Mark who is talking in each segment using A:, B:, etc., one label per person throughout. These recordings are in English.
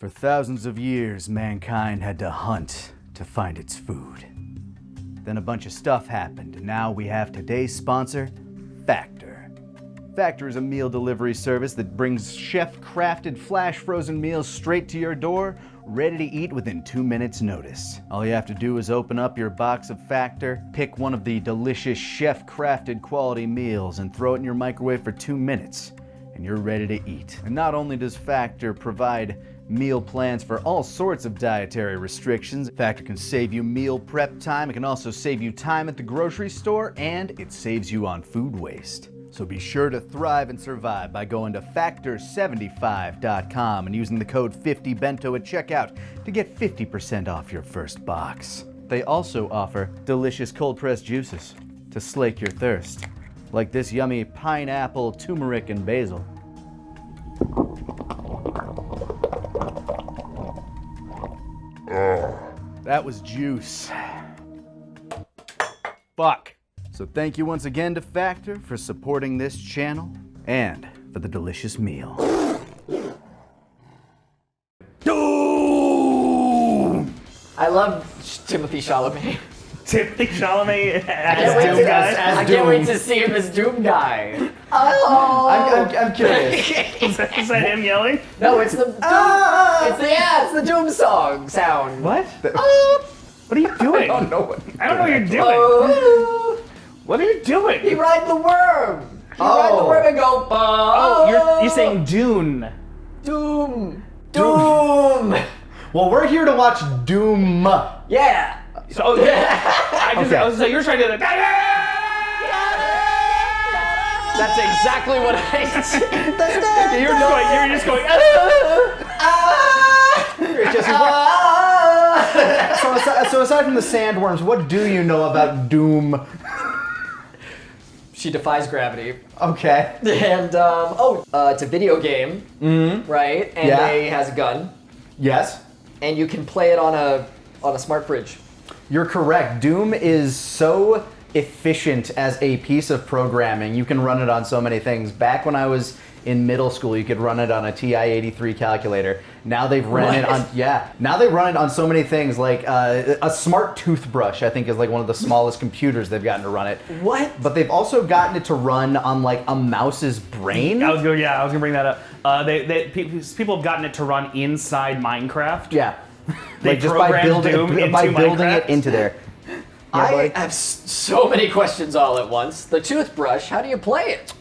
A: For thousands of years, mankind had to hunt to find its food. Then a bunch of stuff happened, and now we have today's sponsor, Factor. Factor is a meal delivery service that brings chef-crafted flash-frozen meals straight to your door, ready to eat within 2 minutes' notice. All you have to do is open up your box of Factor, pick one of the delicious chef-crafted quality meals, and throw it in your microwave for 2 minutes, and you're ready to eat. And not only does Factor provide meal plans for all sorts of dietary restrictions, Factor can save you meal prep time, it can also save you time at the grocery store, and it saves you on food waste. So be sure to thrive and survive by going to factor75.com and using the code 50Bento at checkout to get 50% off your first box. They also offer delicious cold-pressed juices to slake your thirst, like this yummy pineapple, turmeric, and basil. That was juice. Fuck. So thank you once again to Factor for supporting this channel and for the delicious meal. Doom!
B: I love Timothy Chalamet.
C: Timothy Chalamet as
B: Doom
C: Doom guy.
B: I can't wait to see him as Doom guy.
A: I'm curious.
C: Is that him yelling?
B: No, it's the Doom. It's the Doom song sound.
C: What? What are you doing?
B: I don't know what.
C: I don't know what you're doing. What are you doing?
B: He ride the worm. He ride the worm and go.
C: Oh, you're saying Dune.
B: Doom. Doom.
A: Well, we're here to watch Doom.
B: Yeah.
C: So, so you're trying to do that.
B: That's exactly what I said.
C: You're just going.
A: So aside from the sandworms, what do you know about Doom?
B: She defies gravity.
A: Okay.
B: And it's a video game, right? And it has a gun,
A: Yes.
B: and you can play it on a smart fridge.
A: You're correct. Doom is so efficient as a piece of programming. You can run it on so many things. Back when I was in middle school, you could run it on a TI-83 calculator. Now they've run it on, now they run it on so many things, like a smart toothbrush, I think, is like one of the smallest computers they've gotten to run it.
B: What?
A: But they've also gotten it to run on like a mouse's brain.
C: I was gonna bring that up. People have gotten it to run inside Minecraft.
A: Yeah.
C: They
A: like just by building
C: Minecraft.
A: it into there.
B: I have so many questions all at once. The toothbrush, how do you play it?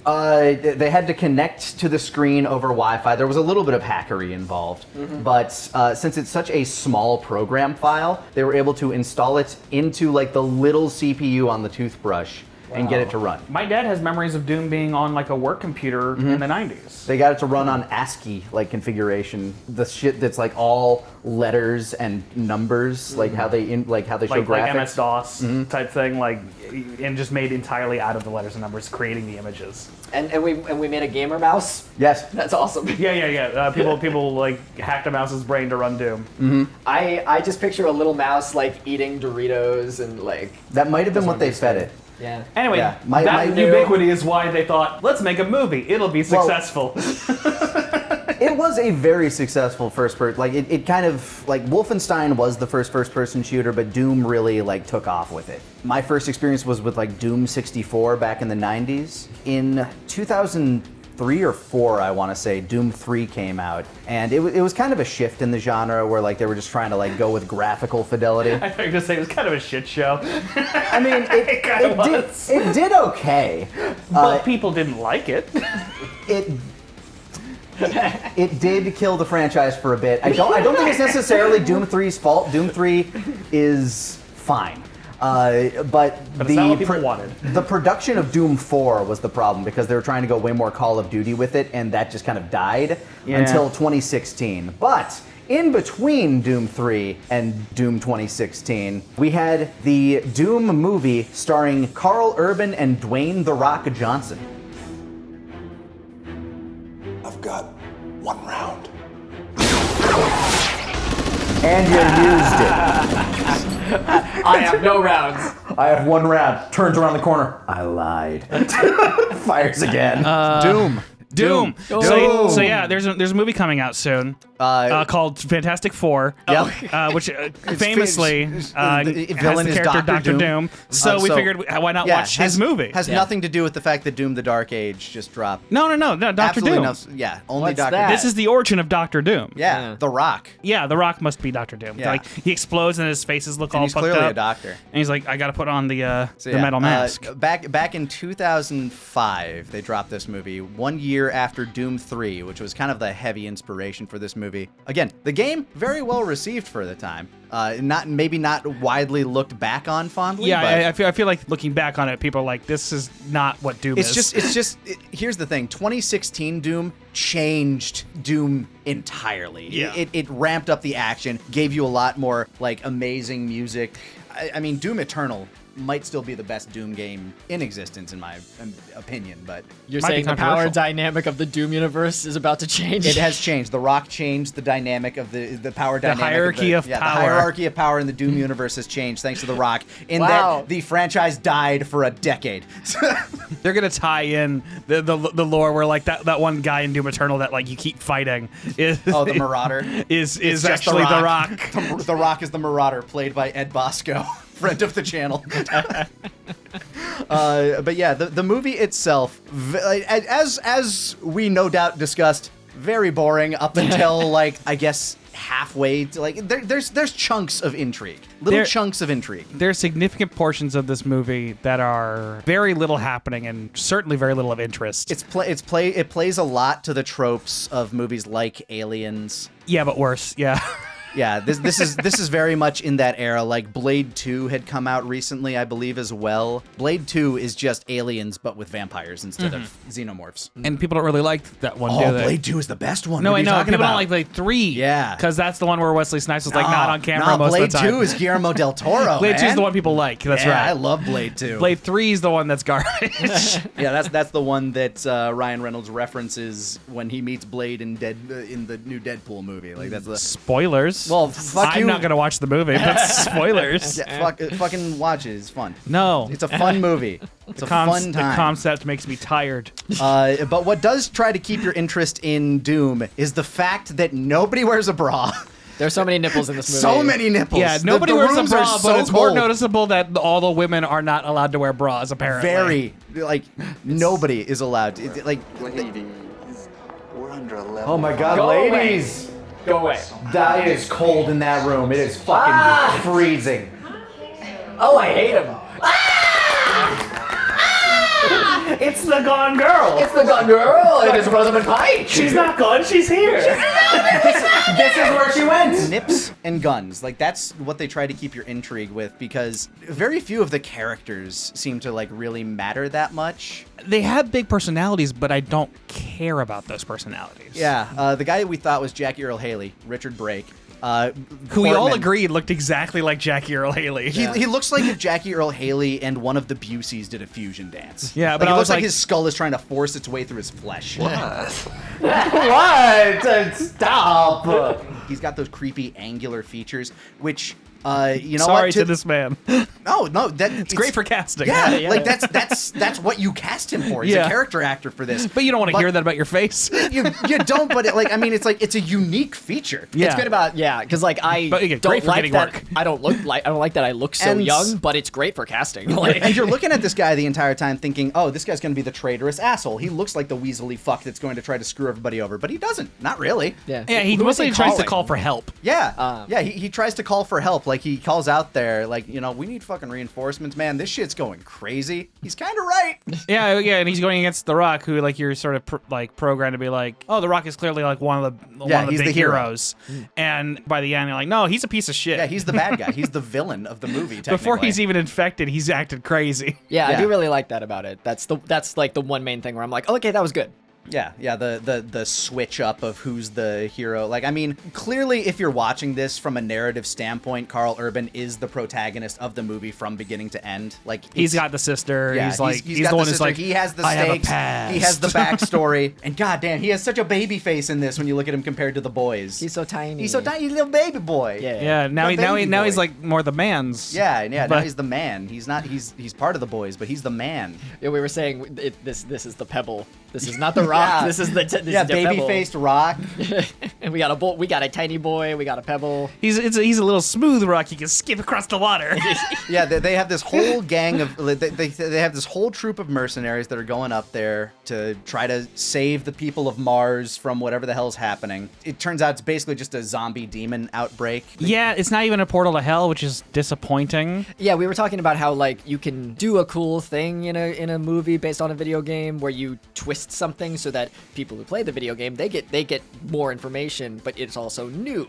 A: They had to connect to the screen over Wi-Fi. There was a little bit of hackery involved, but since it's such a small program file, they were able to install it into like the little CPU on the toothbrush and get it to run.
C: My dad has memories of Doom being on like a work computer in the 90s.
A: They got it to run on ASCII like configuration, the shit that's like all letters and numbers, like how they show graphics.
C: Like MS-DOS type thing, like, and just made entirely out of the letters and numbers, creating the images.
B: And we made a gamer mouse.
A: Yes.
B: That's awesome.
C: Yeah. People like hacked a mouse's brain to run Doom.
B: I just picture a little mouse like eating Doritos and like.
A: That might have been what they fed it.
B: Yeah.
C: Anyway,
A: My
C: that
A: new-
C: ubiquity is why they thought, let's make a movie. It'll be successful.
A: It was a very successful first-person, like it kind of, like Wolfenstein was the first-person shooter, but Doom really like took off with it. My first experience was with like Doom 64 back in the 90s. In 2003 or 4, I want to say, Doom 3 came out, and it was kind of a shift in the genre where like they were just trying to like go with graphical fidelity.
C: I thought you were going to say it was kind of a shit show.
A: I mean, it did okay.
C: But people didn't like it.
A: It did kill the franchise for a bit. I don't think it's necessarily Doom 3's fault. Doom 3 is fine. But
C: it's not what people wanted.
A: The production of Doom 4 was the problem because they were trying to go way more Call of Duty with it, and that just kind of died until 2016. But in between Doom 3 and Doom 2016, we had the Doom movie starring Carl Urban and Dwayne "The Rock" Johnson.
D: I've got 1 round.
A: And you used it.
B: I have no rounds.
A: I have 1 round. Turns around the corner. I lied. Fires again.
E: Doom.
C: Doom.
A: Doom.
C: So yeah, there's a movie coming out soon called Fantastic Four,
A: Yep.
C: which famously
A: the
C: has
A: villain
C: the
A: is
C: character
A: Dr.
C: Doom. So we figured, why not watch his movie?
A: Has nothing to do with the fact that Doom: The Dark Age just dropped.
C: No, Dr.
A: Absolutely
C: Doom.
A: only
B: What's
A: Dr.
B: that?
A: Doom.
C: This is the origin of Dr. Doom.
A: Yeah, The Rock.
C: Yeah, The Rock must be Dr. Doom.
A: Yeah.
C: Like he explodes and his faces look
A: And
C: all
A: he's
C: fucked
A: clearly
C: up.
A: a doctor.
C: And he's like, I gotta put on the
A: So,
C: metal mask.
A: Back in 2005, they dropped this movie 1 year after Doom 3, which was kind of the heavy inspiration for this movie. Again, the game very well received for the time. Not widely looked back on fondly.
C: Yeah,
A: but
C: I feel like looking back on it, people are like, this is not what Doom is.
A: Here's the thing. 2016 Doom changed Doom entirely.
C: Yeah.
A: It ramped up the action, gave you a lot more like amazing music. I mean, Doom Eternal might still be the best Doom game in existence, in my opinion, but
B: You're
C: Might be
B: saying the power
C: controversial.
B: dynamic of the Doom universe is about to change?
A: it has changed. The Rock changed the dynamic of the power dynamic.
C: hierarchy of
A: The
C: power.
A: hierarchy of power in the Doom universe has changed thanks to The Rock, in
B: Wow.
A: that the franchise died for a decade.
C: They're gonna tie in the lore where like that one guy in Doom Eternal that like you keep fighting is
A: Oh, the Marauder.
C: is
A: It's just
C: actually The Rock.
A: The Rock is the Marauder, played by Ed Bosco, friend of the channel. But yeah, the movie itself, as we no doubt discussed, very boring up until like I guess halfway. There's chunks of intrigue, chunks of intrigue.
C: There's significant portions of this movie that are very little happening and certainly very little of interest.
A: It plays a lot to the tropes of movies like Aliens.
C: Yeah, but worse. Yeah.
A: Yeah, this is very much in that era. Like Blade 2 had come out recently, I believe, as well. Blade 2 is just aliens, but with vampires instead of xenomorphs.
C: And people don't really like that one,
A: Oh,
C: do they?
A: Blade 2 is the best one.
C: No,
A: What are
C: I
A: you
C: know.
A: talking
C: People
A: about?
C: don't like Blade 3.
A: Yeah.
C: Because that's the one where Wesley Snipes was like not on camera most
A: Blade
C: of the time.
A: 2 is Guillermo del Toro.
C: Blade 2 is
A: man.
C: the one people like. That's
A: Yeah,
C: right.
A: I love Blade 2.
C: Blade 3 is the one that's garbage.
A: Yeah, that's the one that Ryan Reynolds references when he meets Blade in the new Deadpool movie. Like that's the
C: Spoilers.
A: Well, fuck you.
C: I'm not gonna watch the movie, but spoilers.
A: yeah, fucking watch it. It's fun.
C: No.
A: It's a fun movie. It's a fun
C: The
A: time.
C: concept makes me tired.
A: But what does try to keep your interest in Doom is the fact that nobody wears a bra.
B: There's so many nipples in this movie.
A: So many nipples.
C: Yeah,
A: The-
C: nobody
A: the
C: wears a
A: rooms are
C: bra,
A: so
C: but it's more
A: cold.
C: noticeable that all the women are not allowed to wear bras, apparently.
A: Nobody is allowed to.
D: Ladies, we're under a level.
A: Oh my god,
B: Go away.
A: ladies!
B: Go away.
A: That is cold in that room. It is fucking freezing.
B: Oh, I hate him.
C: It's the Gone Girl.
B: It's the gun girl. It is Rosamund Pike.
C: She's not gone. She's here.
A: This is where she went. Nips and guns. Like that's what they try to keep your intrigue with, because very few of the characters seem to like really matter that much.
C: They have big personalities, but I don't care about those personalities.
A: Yeah, the guy we thought was Jackie Earle Haley, Richard Brake.
C: Who we all
A: Portman.
C: agreed looked exactly like Jackie Earle Haley.
A: He looks like if Jackie Earle Haley and one of the Buseys did a fusion dance.
C: Yeah, but
A: like,
C: I
A: it
C: was
A: looks like
C: like-
A: his skull is trying to force its way through his flesh.
D: What?
A: What? Stop! He's got those creepy angular features, which you know
C: Sorry
A: what?
C: to this man.
A: No, that
C: It's great for casting.
A: Yeah, like that's what you cast him for. He's
C: Yeah.
A: a character actor for this.
C: But you don't want to hear that about your face.
A: You don't. But it's a unique feature.
C: Yeah.
B: It's good about because like I
C: But, yeah,
B: don't
C: great for
B: like
C: getting
B: that.
C: work.
B: I don't like that I look so
A: And-
B: young, but it's great for casting. Like,
A: And you're looking at this guy the entire time thinking, oh, this guy's going to be the traitorous asshole. He looks like the weaselly fuck that's going to try to screw everybody over. But he doesn't. Not really.
B: yeah,
C: Yeah, he
B: Who is
C: mostly tries to
B: calling?
C: call for help.
A: Yeah. He tries to call for help. Like, he calls out there, like, we need fucking reinforcements, man. This shit's going crazy. He's kind of right.
C: Yeah, and he's going against The Rock, who like you're sort of programmed to be like, oh, The Rock is clearly like one of the
A: he's
C: big
A: the hero.
C: heroes. And by the end, you're like, no, he's a piece of shit.
A: Yeah, he's the bad guy. He's the villain of the movie, technically.
C: Before he's even infected, he's acted crazy.
B: Yeah, I
A: Yeah.
B: do really like that about it. That's like the one main thing where I'm like, oh, okay, that was good.
A: Yeah, the switch up of who's the hero. Like, I mean, clearly, if you're watching this from a narrative standpoint, Carl Urban is the protagonist of the movie from beginning to end. Like,
C: He's got the sister.
A: yeah,
C: he's like
A: he's
C: he's
A: got
C: the one
A: the
C: who's
A: sister,
C: like,
A: he has the
C: I have a
A: stakes,
C: past.
A: he has the backstory, and goddamn, he has such a baby face in this when you look at him compared to the boys.
B: He's so tiny.
A: He's so tiny, little baby boy.
B: Yeah.
C: Yeah, now
A: The
C: he's
A: baby
C: like more the man's.
A: Yeah, now
C: But-
A: he's the man. He's not. He's part of the boys, but he's the man.
B: Yeah, we were saying this is the Pebble This is not the Rock.
A: Yeah.
B: This is this
A: Yeah,
B: is the Pebble.
A: baby-faced Rock.
B: And we got a tiny boy. We got a Pebble.
C: He's a little smooth rock. He can skip across the water.
A: Yeah, they have this whole gang of they have this whole troop of mercenaries that are going up there to try to save the people of Mars from whatever the hell's happening. It turns out it's basically just a zombie demon outbreak.
C: Yeah, it's not even a portal to hell, which is disappointing.
B: Yeah, we were talking about how like you can do a cool thing in a movie based on a video game where you twist something so that people who play the video game they get more information, but it's also new.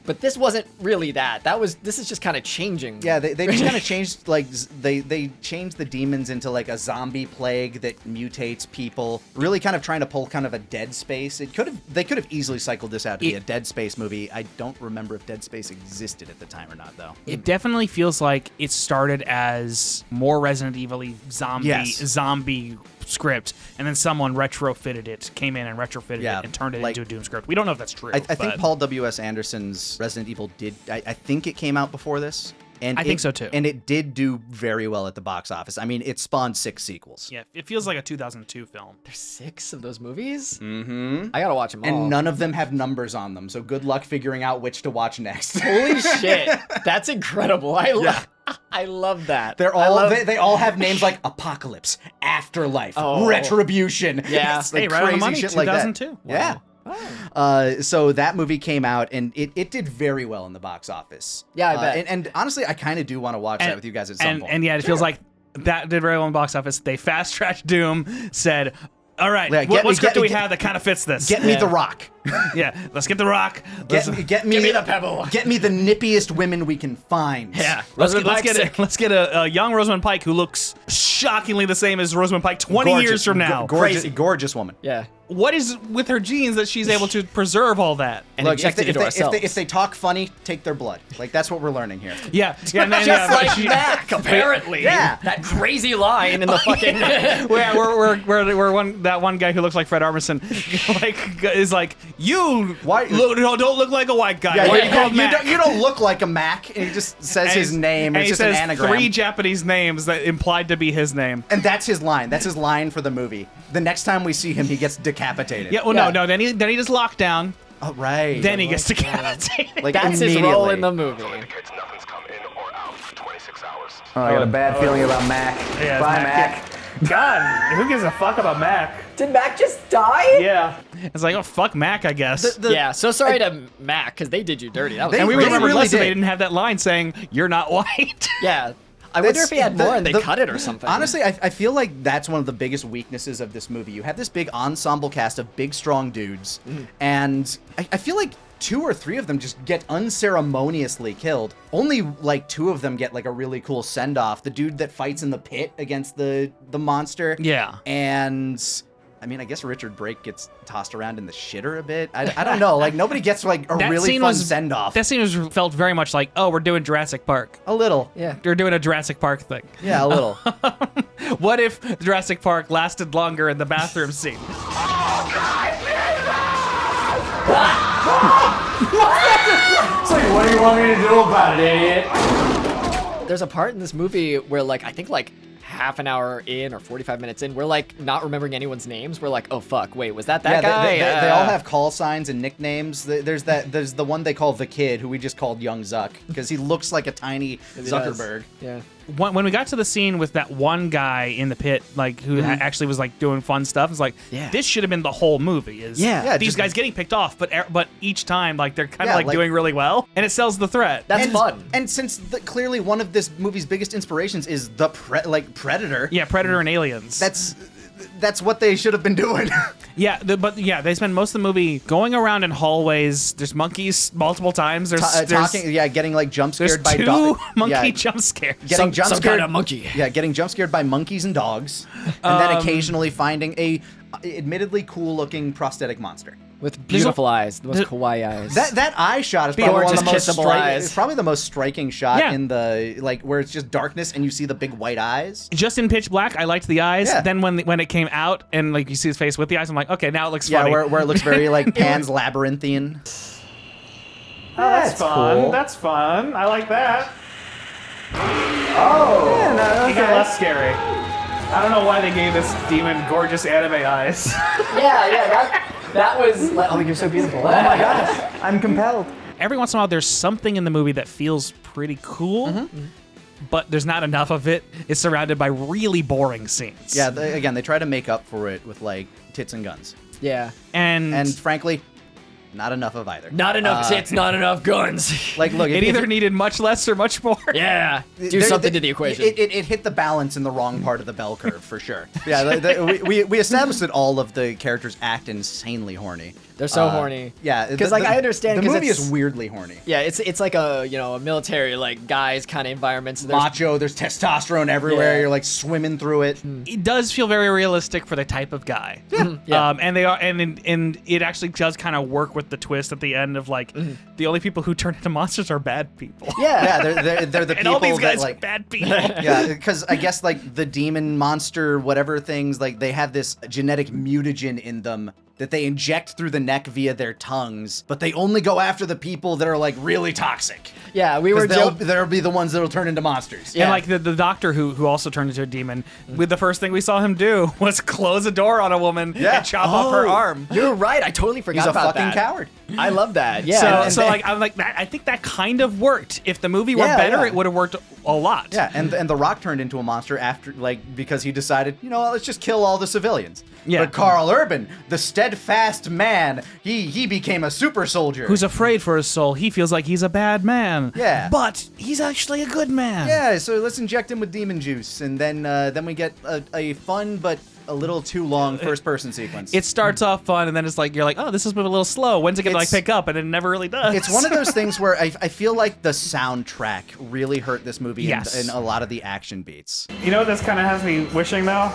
B: But this wasn't really that. This is just kind of changing.
A: Yeah, they just kind of changed, like, they changed the demons into, like, a zombie plague that mutates people. Really kind of trying to pull kind of a Dead Space. They could have easily cycled this out to be a Dead Space movie. I don't remember if Dead Space existed at the time or not, though.
C: It definitely feels like it started as more Resident Evil-y zombie script, and then someone came in and retrofitted it and turned it into a Doom script. We don't know if that's true.
A: I think Paul W.S. Anderson's Resident Evil I think it came out before this. And
C: I think so too.
A: And it did do very well at the box office. I mean, it spawned 6 sequels.
C: Yeah, it feels like a 2002 film.
B: There's 6 of those movies?
A: Mm-hmm.
B: I gotta watch them all.
A: And none of them have numbers on them, so good luck figuring out which to watch next.
B: Holy shit. That's incredible. I love that.
A: They all have names like Apocalypse, Afterlife, Retribution.
B: Yeah.
A: It's like
C: hey, right on the
A: crazy
C: money,
A: shit like that.
C: 2002.
A: Yeah. So that movie came out, and it did very well in the box office.
B: Yeah, I bet.
A: And honestly, I kind of do want to watch that with you guys at some point.
C: And yeah, it feels like that did very well in the box office. They fast-tracked Doom, said, all right, what script do we have that kind of fits this?
A: Get me The Rock.
C: Yeah, let's get The Rock.
A: Get me
B: the Pebble.
A: Get me the nippiest women we can find.
C: Yeah, let's
B: Rosamund
C: get a young Rosamund Pike who looks shockingly the same as Rosamund Pike 20 years from now.
A: Gorgeous woman.
B: Yeah.
C: What is with her genes that she's able to preserve all that?
B: And
A: Look,
B: injected into ourselves.
A: if they talk funny, take their blood. Like, that's what we're learning here.
C: Yeah,
B: Just like Mac, apparently.
A: Yeah.
B: That crazy line in the fucking...
C: where that one guy who looks like Fred Armisen is like, you don't look like a white guy.
A: Yeah,
C: Why are you called Mac?
A: You don't look like a Mac. And he just says his name.
C: And
A: It's
C: he
A: just an
C: says
A: anagram.
C: 3 Japanese names that implied to be his name.
A: And that's his line. That's his line for the movie. The next time we see him, he gets decapitated.
C: Yeah, well, no. Then he just locked down.
A: Oh, right.
C: Then he gets decapitated.
A: Like,
B: That's his role in the movie.
E: Oh, I got a bad feeling about Mac.
C: Yeah,
E: Bye, Mac.
C: God, who gives a fuck about Mac?
B: Did Mac just die?
C: Yeah. It's like, oh, fuck Mac, I guess.
B: Yeah, so sorry to Mac, because they did you dirty. That was
C: and we
A: really,
C: remember
A: really
C: less that they
A: did.
C: didn't have that line saying, you're not white.
B: Yeah. I wonder if he had more and they cut it or something.
A: Honestly, I feel like that's one of the biggest weaknesses of this movie. You have this big ensemble cast of big, strong dudes, and I feel like 2 or 3 of them just get unceremoniously killed. Only like 2 of them get like a really cool send-off. The dude that fights in the pit against the monster.
C: Yeah.
A: And I mean, I guess Richard Brake gets tossed around in the shitter a bit. I don't know. Like, nobody gets like a really fun send-off.
C: That scene felt very much like, oh, we're doing Jurassic Park.
A: A little.
B: Yeah.
C: We're doing a Jurassic Park thing.
A: Yeah, a little.
C: What if Jurassic Park lasted longer in the bathroom scene?
E: So what do you want me to do about it, idiot?
B: There's a part in this movie where like, I think like half an hour in or 45 minutes in, we're like not remembering anyone's names. We're like, oh fuck, wait, was that
A: Yeah,
B: guy?
A: they all have call signs and nicknames. There's the one they call the Kid, who we just called Young Zuck, because he looks like a tiny Zuckerberg.
B: Yeah.
C: When we got to the scene with that one guy in the pit, like who actually was like doing fun stuff, it's like, this should have been the whole movie. These guys getting picked off, but each time like they're kind of like doing really well, and it sells the threat.
B: That's fun.
A: And since clearly one of this movie's biggest inspirations is the Predator.
C: Yeah, Predator and Aliens.
A: That's what they should have been doing.
C: They spend most of the movie going around in hallways. There's monkeys multiple times. There's
A: getting like jump scared by
C: 2
A: dogs.
C: monkey jump scares.
A: Getting jump
B: some
A: scared
B: kind of monkey.
A: Yeah, getting jump scared by monkeys and dogs, and then occasionally finding a admittedly cool looking prosthetic monster.
B: With beautiful eyes, the most kawaii eyes.
A: That eye shot is probably one of the most
B: kissable eyes.
A: It's probably the most striking shot in the where it's just darkness and you see the big white eyes.
C: Just in pitch black, I liked the eyes.
A: Yeah.
C: Then when it came out and like you see his face with the eyes, I'm like, okay, now it looks funny.
A: Yeah, where it looks very like Pan's Labyrinthian.
E: Oh, that's fun.
C: Cool. That's fun. I like that.
E: Oh, yeah, no,
C: He got less scary. I don't know why they gave this demon gorgeous anime eyes.
B: That was like, oh, you're so beautiful. Oh my gosh, I'm compelled.
C: Every once in a while, there's something in the movie that feels pretty cool, but there's not enough of it. It's surrounded by really boring scenes.
F: Yeah, they try to make up for it with like tits and guns.
B: Yeah.
C: And
F: frankly, not enough of either.
B: Not enough tits, not enough guns.
F: Like, look,
C: it either needed much less or much more.
B: Yeah. Do something to the equation.
F: It hit the balance in the wrong part of the bell curve for sure. Yeah, we established that all of the characters act insanely horny.
B: They're so horny.
F: Yeah,
B: because like I understand
F: the movie is weirdly horny.
B: Yeah, it's like a a military like guys kind of environment. So
F: Macho, there's testosterone everywhere.
B: Yeah.
F: You're like swimming through it.
C: It does feel very realistic for the type of guy.
B: Yeah.
C: And they are, and it actually does kind of work with the twist at the end of like the only people who turn into monsters are bad people.
B: Yeah,
F: they're the people
C: and all these guys
F: that, like,
C: are bad people.
F: Yeah, because I guess like the demon monster, whatever things, like they have this genetic mutagen in them that they inject through the neck via their tongues, but they only go after the people that are like really toxic.
B: Yeah, we were
F: they'll be the ones that'll turn into monsters.
C: And like the doctor who also turned into a demon, with the first thing we saw him do was close a door on a woman and chop off her arm.
B: You're right. I totally forgot about that.
F: He's a fucking coward.
B: I love that. Yeah.
C: So like I'm like that. I think that kind of worked. If the movie were better, it would have worked a lot.
F: Yeah, and The Rock turned into a monster after because he decided, let's just kill all the civilians.
C: Yeah.
F: But Carl Urban, the steadfast man, he became a super soldier.
C: Who's afraid for his soul. He feels like he's a bad man.
F: Yeah.
C: But he's actually a good man.
F: Yeah, so let's inject him with demon juice, and then we get a fun but a little too long first-person sequence.
C: It starts off fun, and then it's like you're like, oh, this is a little slow. When's it gonna like pick up? And it never really does.
F: It's one of those things where I feel like the soundtrack really hurt this movie in a lot of the action beats.
C: You know what this kind of has me wishing though?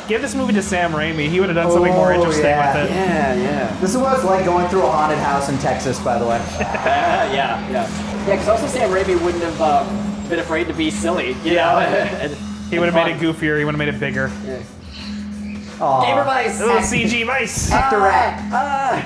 C: Give this movie to Sam Raimi. He would have done something more interesting with it.
B: Yeah.
E: This is what it's like going through a haunted house in Texas, by the way.
B: Yeah, because also Sam Raimi wouldn't have been afraid to be silly, you know?
C: He would have made it goofier. He would have made it bigger.
B: Yeah. Gamer Vice!
C: Little CG Vice!
E: Hector Rat.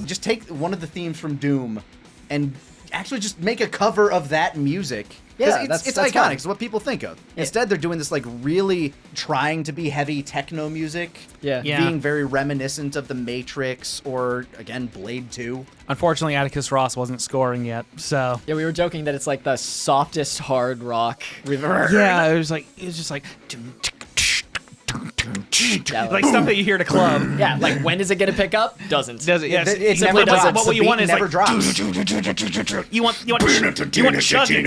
F: Just take one of the themes from Doom and actually just make a cover of that music.
B: Yeah,
F: it's
B: that's
F: iconic.
B: fun.
F: It's what people think of. Instead, they're doing this like really trying to be heavy techno music.
B: Yeah.
F: Being very reminiscent of The Matrix or, again, Blade 2.
C: Unfortunately, Atticus Ross wasn't scoring yet, so.
B: Yeah, we were joking that it's like the softest hard rock we've ever heard.
C: Yeah, it was just like. Like stuff that you hear at a club.
B: Yeah, like when is it gonna pick up? Doesn't.
C: Does it? Yes.
F: It
C: simply
F: never drops.
C: doesn't. But what you want is
F: never
C: like
F: drops.
C: you want chugging.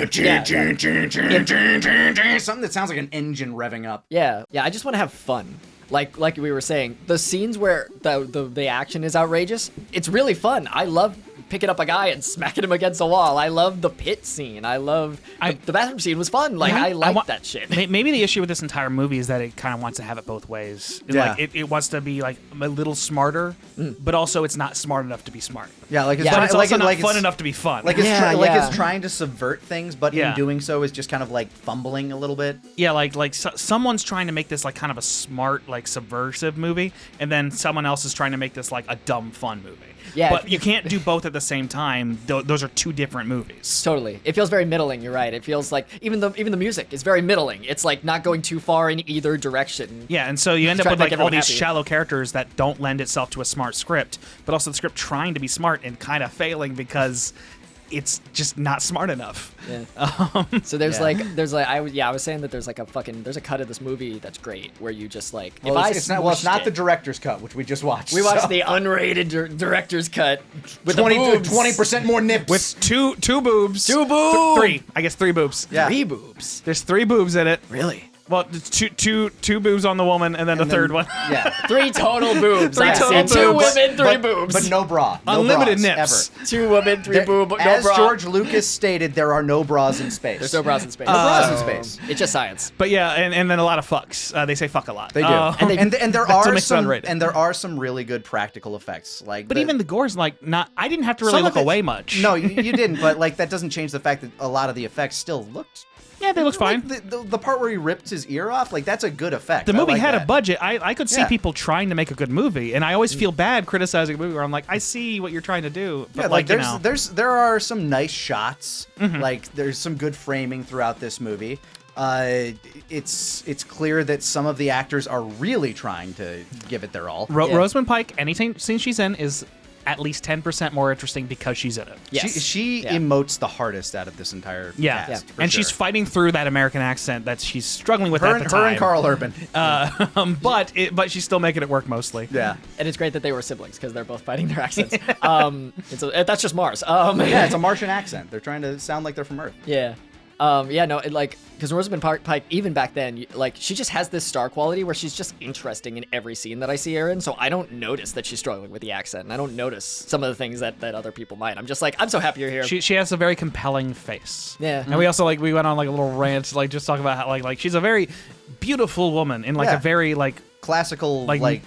F: Something that sounds like an engine revving up.
B: Yeah. I just want to have fun. Like we were saying, the scenes where the action is outrageous, it's really fun. I love picking up a guy and smacking him against a wall. I love the pit scene. I love the bathroom scene was fun. Like I like that shit.
C: Maybe the issue with this entire movie is that it kind of wants to have it both ways.
F: Yeah.
C: Like it wants to be like a little smarter, but also it's not smart enough to be smart.
F: Yeah, like
C: But it's also not
F: it's
C: fun enough to be fun.
F: Like it's trying to subvert things, but
C: Yeah.
F: in doing so is just kind of like fumbling a little bit.
C: Yeah, like someone's trying to make this like kind of a smart, like subversive movie, and then someone else is trying to make this like a dumb, fun movie.
B: Yeah,
C: but you can't do both at the same time. Those are two different movies.
B: Totally. It feels very middling, you're right. It feels like even the music is very middling. It's like not going too far in either direction.
C: Yeah, and so you end up
B: Try to
C: with
B: make
C: like all
B: everyone
C: these
B: happy.
C: shallow characters that don't lend itself to a smart script, but also the script trying to be smart and kind of failing because it's just not smart enough.
B: Yeah. So there's
F: Yeah.
B: I was saying that there's a cut of this movie that's great where you just like
F: Well, it's not the director's cut, which we just watched.
B: we watched
F: so.
B: the unrated director's cut with
F: 20% more nips.
C: With two boobs.
B: Two boobs.
C: Three. I guess three boobs.
F: Yeah.
B: 3 boobs.
C: There's 3 boobs in it.
B: Really?
C: Well, it's two boobs on the woman, and then the third one.
F: Yeah.
B: 3 total boobs.
C: Three
B: I've
C: total
B: seen 2
C: boobs.
B: women, 3 boobs.
F: But no bra. No
C: Unlimited
F: bras,
C: nips.
F: Ever.
B: 2 women, 3 boob. No
F: As
B: bra.
F: George Lucas stated, there are no bras in space.
B: There's no bras in space.
F: No bras in space.
B: It's just science.
C: But yeah, and then a lot of fucks. They say fuck a lot.
F: They do.
B: And
F: there
C: that's what
F: are
C: makes it
F: some
C: unrated.
F: and there are some really good practical effects. Like,
C: But even the gore's like not. I didn't have to really
F: some
C: look
F: of it-
C: away much.
F: No, you didn't. But like that doesn't change the fact that a lot of the effects still looked.
C: Yeah, they look fine.
F: Like, the part where he ripped his ear off, like that's a good effect.
C: The
F: I
C: movie
F: like
C: had
F: that.
C: a budget. I could see
F: Yeah.
C: people trying to make a good movie, and I always feel bad criticizing a movie where I'm like, I see what you're trying to do, but
F: Yeah, like
C: you know.
F: there are some nice shots. Like there's some good framing throughout this movie. It's clear that some of the actors are really trying to give it their all.
C: Rosamund Pike, any scene she's in is at least 10% more interesting because she's in it.
B: Yes.
F: She emotes the hardest out of this entire cast.
C: And she's fighting through that American accent that she's struggling with at the time.
F: Her and Carl Urban.
C: But she's still making it work mostly.
F: Yeah.
B: And it's great that they were siblings because they're both fighting their accents. That's just Mars.
F: Yeah, it's a Martian accent. They're trying to sound like they're from Earth.
B: Yeah. Because Rosamund Pike, even back then, she just has this star quality where she's just interesting in every scene that I see her in. So I don't notice that she's struggling with the accent, and I don't notice some of the things that other people might. I'm just like, I'm so happy you're here.
C: She has a very compelling face.
B: Yeah.
C: And we also we went on a little rant, just talking about how she's a very beautiful woman in a very
F: classical way.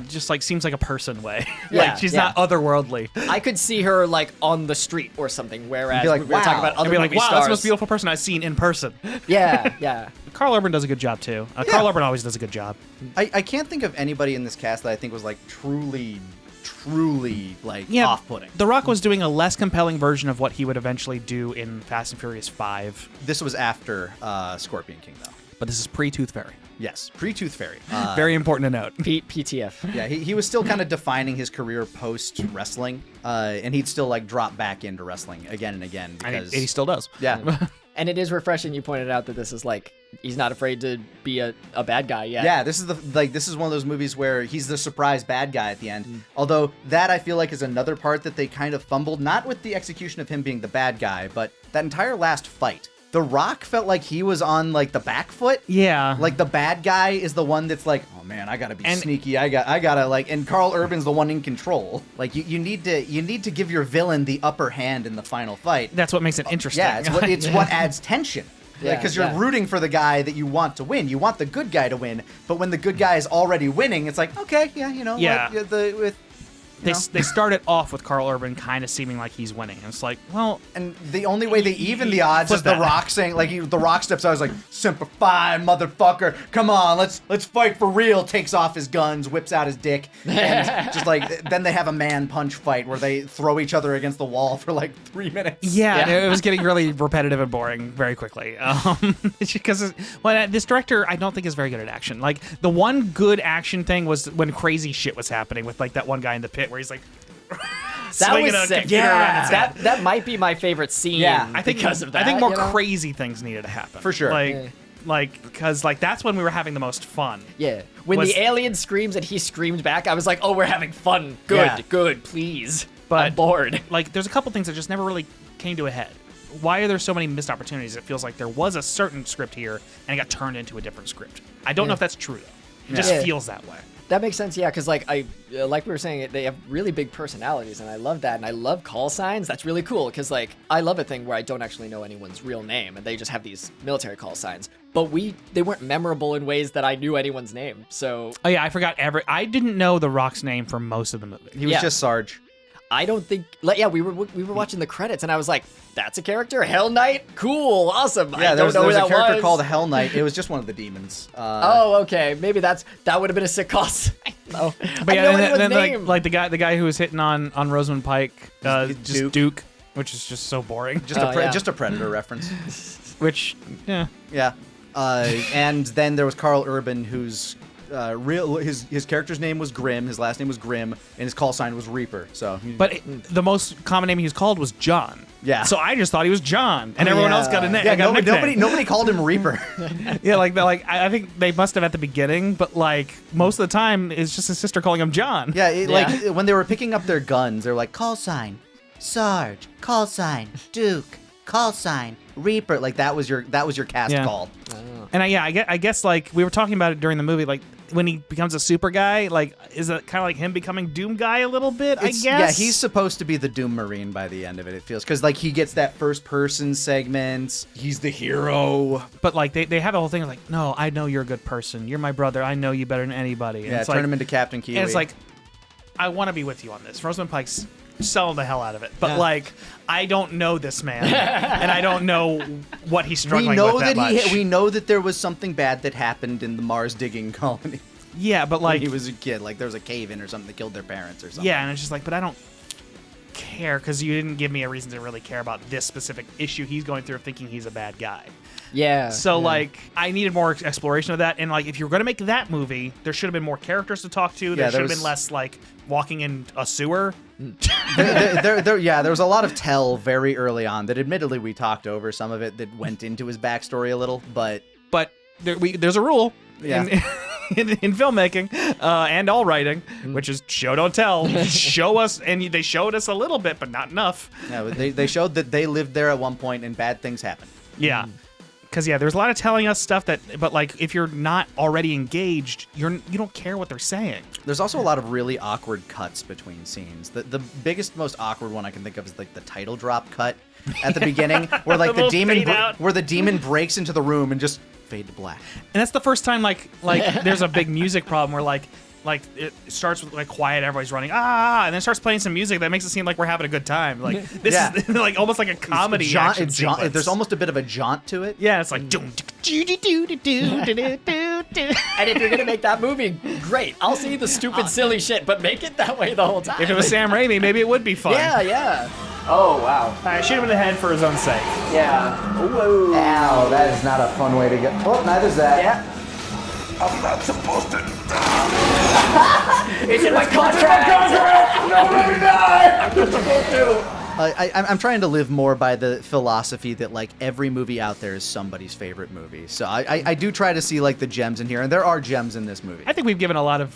C: Just seems like a person way.
B: Yeah,
C: she's not otherworldly.
B: I could see her on the street or something, whereas
F: be like,
B: we were talking about other movie
C: wow,
B: stars.
C: that's the most beautiful person I've seen in person.
B: Yeah.
C: Carl Urban does a good job too. Carl Urban always does a good job.
F: I can't think of anybody in this cast that I think was truly off-putting.
C: The Rock was doing a less compelling version of what he would eventually do in Fast and Furious 5.
F: This was after Scorpion King, though.
C: But this is pre-Tooth Fairy.
F: Yes, pre-Tooth Fairy.
C: Very important to note.
B: PTF.
F: Yeah, he was still kind of defining his career post-wrestling, and he'd still drop back into wrestling again and again. Because,
C: and he still does.
F: Yeah.
B: And it is refreshing you pointed out that this is he's not afraid to be a bad guy yet.
F: Yeah, this is this is one of those movies where he's the surprise bad guy at the end. Although that I feel is another part that they kind of fumbled, not with the execution of him being the bad guy, but that entire last fight. The Rock felt like he was on the back foot.
C: Yeah.
F: The bad guy is the one that's oh man, I gotta be sneaky. I gotta and Carl Urban's the one in control. You need to give your villain the upper hand in the final fight.
C: That's what makes it interesting.
F: Yeah, it's what adds tension. Because you're rooting for the guy that you want to win. You want the good guy to win, but when the good guy is already winning, it's okay,
C: They started off with Carl Urban kind of seeming like he's winning. And it's
F: and the only way they even the odds is The Rock saying, The Rock steps out, is Semper Fi, motherfucker, come on, let's fight for real, takes off his guns, whips out his dick, and just then they have a man punch fight where they throw each other against the wall for 3 minutes.
C: Yeah, it was getting really repetitive and boring very quickly. Because this director, I don't think is very good at action. The one good action thing was when crazy shit was happening with that one guy in the pit where he's
B: that was sick. Yeah, that might be my favorite scene.
F: Yeah,
C: I think
B: because of that.
C: I think more crazy things needed to happen
F: for sure.
C: Because that's when we were having the most fun.
B: Yeah, when the alien screams and he screamed back, I was like, oh, we're having fun. Good, please. But I'm bored.
C: There's a couple things that just never really came to a head. Why are there so many missed opportunities? It feels like there was a certain script here and it got turned into a different script. I don't know if that's true though. It just feels that way.
B: That makes sense, yeah, because like we were saying, they have really big personalities, and I love that, and I love call signs. That's really cool, because like I love a thing where I don't actually know anyone's real name, and they just have these military call signs. But they weren't memorable in ways that I knew anyone's name. So
C: oh yeah, I forgot I didn't know The Rock's name for most of the movie.
F: He was just Sarge.
B: I don't think. We were watching the credits, and I was like, "That's a character, Hell Knight, cool, awesome."
F: Yeah, there was a character called Hell Knight. It was just one of the demons.
B: Oh, okay, maybe that would have been a sick call sign. No,
C: but yeah, and then like the guy who was hitting on Rosamund Pike, just Duke, which is just so boring.
F: Just a Predator reference.
C: Which, yeah.
F: And then there was Carl Urban, who's his character's name was Grim, his last name was Grim, and his call sign was Reaper. So,
C: but the most common name he was called was John.
F: Yeah.
C: So I just thought he was John, and everyone else got a name.
F: Yeah, nobody called him Reaper.
C: Yeah, I think they must have at the beginning, but like most of the time it's just his sister calling him John.
F: Yeah, like when they were picking up their guns, they're like call sign Sarge, call sign Duke, call sign Reaper. Like that was your cast call.
C: And I guess like we were talking about it during the movie, like when he becomes a super guy, like is it kind of like him becoming Doom guy a little bit? I guess.
F: Yeah, he's supposed to be the Doom Marine by the end of it. It feels because like he gets that first person segment. He's the hero.
C: But like they have the whole thing of like, no, I know you're a good person. You're my brother. I know you better than anybody. And
F: yeah, turn him into Captain Kiwi.
C: And it's like, I want to be with you on this. Rosamund Pike's selling the hell out of it, but like I don't know this man, and I don't know what he's struggling with that much.
F: We know that there was something bad that happened in the Mars digging colony.
C: Yeah, but like
F: when he was a kid, like there was a cave in or something that killed their parents or something.
C: Yeah, and it's just like, but I don't care because you didn't give me a reason to really care about this specific issue he's going through of thinking he's a bad guy.
B: Yeah.
C: So like, I needed more exploration of that, and like, if you were going to make that movie, there should have been more characters to talk to. There should have been less like walking in a sewer.
F: there was a lot of tell very early on that admittedly we talked over some of it that went into his backstory a little, but
C: there's a rule in filmmaking and all writing, which is show don't tell. Show us, and they showed us a little bit, but not enough.
F: Yeah, they showed that they lived there at one point and bad things happened.
C: Yeah. Because there's a lot of telling us stuff but like if you're not already engaged, you don't care what they're saying.
F: There's also a lot of really awkward cuts between the biggest, most awkward one I can think of is like the title drop cut at the beginning, where like the demon breaks into the room and just fade to black.
C: And that's the first time like there's a big music problem where like it starts with like quiet, everybody's running and then starts playing some music that makes it seem like we're having a good time. Like this is like almost like a comedy action sequence.
F: There's almost a bit of a jaunt to it.
C: Yeah, it's like
B: and if you're gonna make that movie, great. I'll see the stupid silly shit, but make it that way the whole time.
C: If it was Sam Raimi, maybe it would be fun.
B: Yeah.
E: Oh, wow.
C: Shoot him in the head for his own sake.
E: Yeah. Whoa.
F: Ow, that is not a fun way to go. Oh, neither's that.
E: Yeah.
D: I'm not supposed to.
E: It's in my contract. No, let me die. I'm just supposed to.
F: I'm trying to live more by the philosophy that like every movie out there is somebody's favorite movie. So I do try to see like the gems in here, and there are gems in this movie.
C: I think we've given a lot of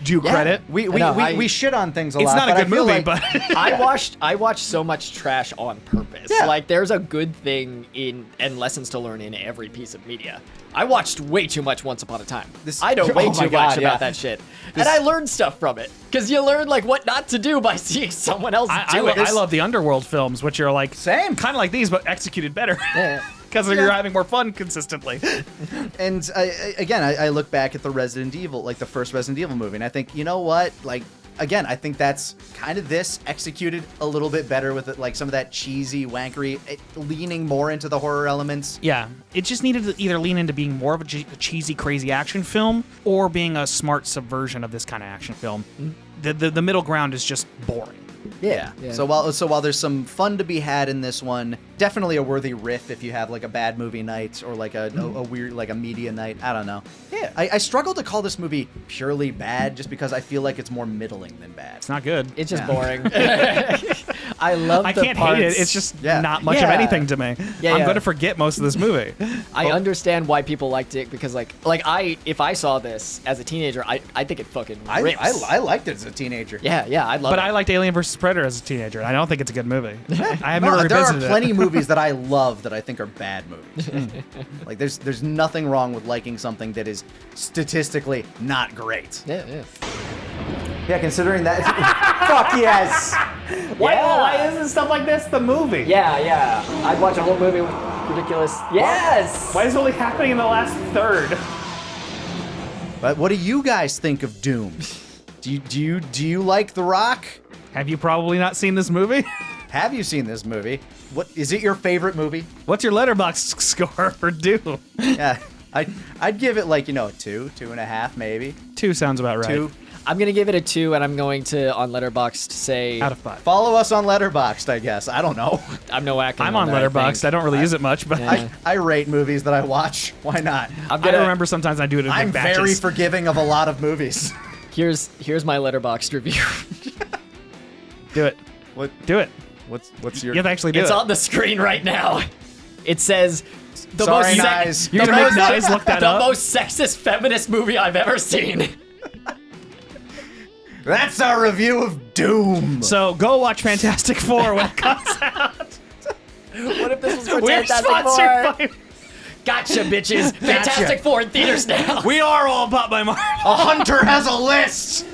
C: due
F: Yeah.
C: credit.
F: We shit on things a lot.
C: It's not a good movie, but
B: I watched so much trash on purpose.
F: Yeah.
B: Like there's a good thing and lessons to learn in every piece of media. I watched way too much Once Upon a Time. I know way too much about that shit. And I learned stuff from it. Because you learn like what not to do by seeing someone else do it.
C: I love the Underworld films, which are like
F: Same.
C: kind of like these, but executed better.
B: Yeah.
C: Because you're having more fun consistently.
F: And I look back at the Resident Evil, like the first Resident Evil movie, and I think, you know what? Like, again, I think that's kind of this executed a little bit better with it, like some of that cheesy wankery, leaning more into the horror elements.
C: Yeah, it just needed to either lean into being more of a cheesy, crazy action film or being a smart subversion of this kind of action film. The middle ground is just boring.
F: Yeah. So while there's some fun to be had in this one, definitely a worthy riff if you have like a bad movie night or like a weird like a media night. I don't know. Yeah. I struggle to call this movie purely bad just because I feel like it's more middling than bad.
C: It's not good.
B: It's just boring. I can't
C: hate it. It's just not much of anything to me.
B: Yeah,
C: I'm going to forget most of this movie.
B: I understand why people liked it because if I saw this as a teenager, I think it fucking rips.
F: I liked it as a teenager.
B: Yeah, I love it.
C: But I liked Alien vs. Predator as a teenager, and I don't think it's a good movie. I have never
F: There are
C: revisited
F: plenty
C: it.
F: of movies that I love that I think are bad movies. Like there's nothing wrong with liking something that is statistically not great.
B: Yeah.
E: Yeah, considering that. Fuck yes. Why isn't stuff like this the movie?
B: Yeah. I'd watch a whole movie with ridiculous. Yes.
E: Why is it only happening in the last third?
F: But what do you guys think of Doom? Do you like The Rock?
C: Have you probably not seen this movie?
F: Have you seen this movie? What is it your favorite movie?
C: What's your Letterboxd score for Doom?
F: Yeah, I'd give it like 2, 2.5 maybe.
C: 2 sounds about right.
F: 2.
B: I'm gonna give it a 2, and I'm going to on Letterboxd say
C: Out of 5.
F: Follow us on Letterboxd, I guess. I don't know.
B: I'm no acting.
C: I'm on Letterboxd. I don't really use it much, but
F: I rate movies that I watch. Why not?
C: I remember sometimes I do it in
F: I'm
C: big batches.
F: very forgiving of a lot of movies.
B: Here's my Letterboxd review.
C: Do it.
F: What?
C: Do it.
F: What's your?
C: You have to actually do it.
B: It's on the screen right now. It says the
F: Sorry,
B: most
F: Nyes.
C: You're gonna make Nyes look that up?
B: The most sexist feminist movie I've ever seen.
F: That's our review of Doom.
C: So go watch Fantastic Four when it comes out.
B: What if this was for
C: We're
B: Fantastic
C: sponsored
B: Four?
C: by.
B: Gotcha, bitches. Fantastic Four in theaters now.
C: We are all bought by Marvel.
F: A hunter has a list.